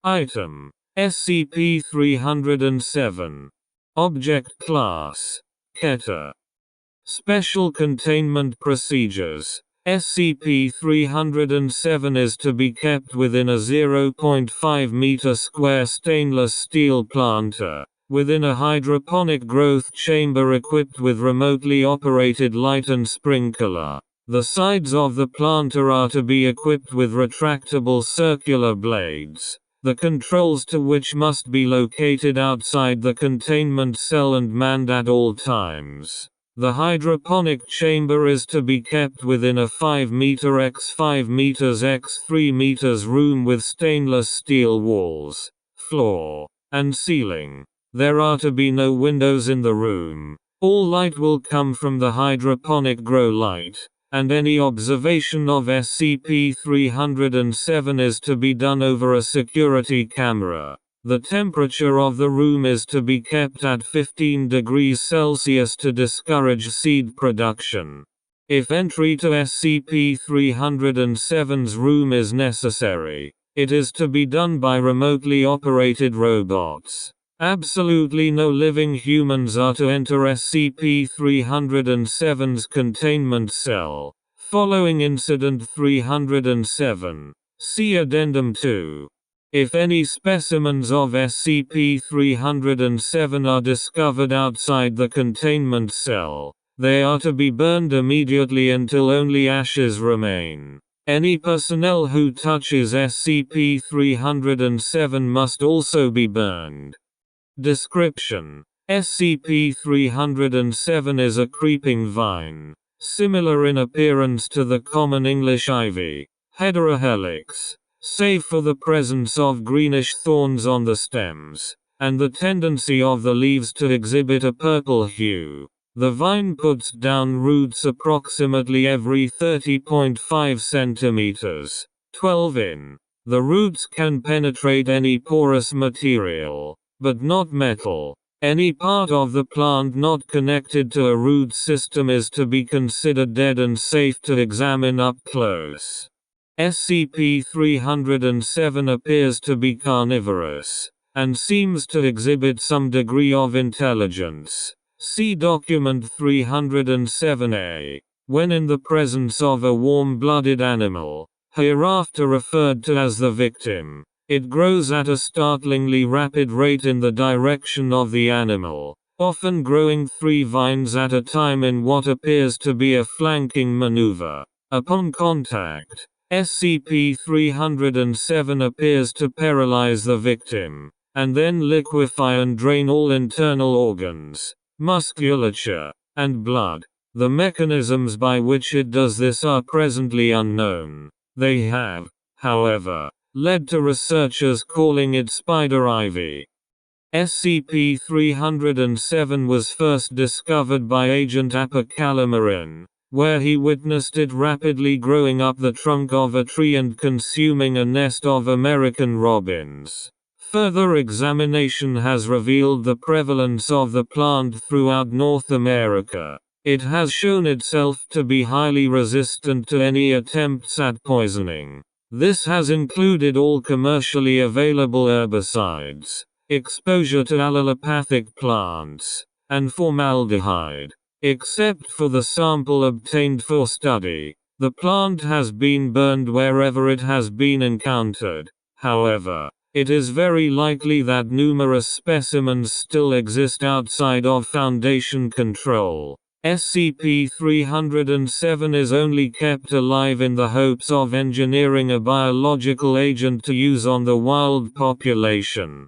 Item: SCP-307. Object Class: Keter. Special Containment Procedures: SCP-307 is to be kept within a 0.5 meter square stainless steel planter, within a hydroponic growth chamber equipped with remotely operated light and sprinkler. The sides of the planter are to be equipped with retractable circular blades, the controls to which must be located outside the containment cell and manned at all times. The hydroponic chamber is to be kept within a 5 meter x 5 meters x 3 meters room with stainless steel walls, floor, and ceiling. There are to be no windows in the room. All light will come from the hydroponic grow light, and any observation of SCP-307 is to be done over a security camera. The temperature of the room is to be kept at 15 degrees Celsius to discourage seed production. If entry to SCP-307's room is necessary, it is to be done by remotely operated robots. Absolutely no living humans are to enter SCP-307's containment cell. Following Incident 307. See Addendum 2. If any specimens of SCP-307 are discovered outside the containment cell, they are to be burned immediately until only ashes remain. Any personnel who touches SCP-307 must also be burned. Description: SCP-307 is a creeping vine, similar in appearance to the common English ivy, heterohelix, save for the presence of greenish thorns on the stems, and the tendency of the leaves to exhibit a purple hue. The vine puts down roots approximately every 30.5 centimeters, 12 in. The roots can penetrate any porous material, but not metal. Any part of the plant not connected to a root system is to be considered dead and safe to examine up close. SCP-307 appears to be carnivorous, and seems to exhibit some degree of intelligence. See Document 307-A. When in the presence of a warm-blooded animal, hereafter referred to as the victim, it grows at a startlingly rapid rate in the direction of the animal, often growing 3 vines at a time in what appears to be a flanking maneuver. Upon contact, SCP-307 appears to paralyze the victim, and then liquefy and drain all internal organs, musculature, and blood. The mechanisms by which it does this are presently unknown. They have, however, led to researchers calling it spider ivy. SCP-307 was first discovered by Agent Apocalamarin, where he witnessed it rapidly growing up the trunk of a tree and consuming a nest of American robins. Further examination has revealed the prevalence of the plant throughout North America. It has shown itself to be highly resistant to any attempts at poisoning. This has included all commercially available herbicides, exposure to allelopathic plants, and formaldehyde. Except for the sample obtained for study, the plant has been burned wherever it has been encountered. However, it is very likely that numerous specimens still exist outside of Foundation control. SCP-307 is only kept alive in the hopes of engineering a biological agent to use on the wild population.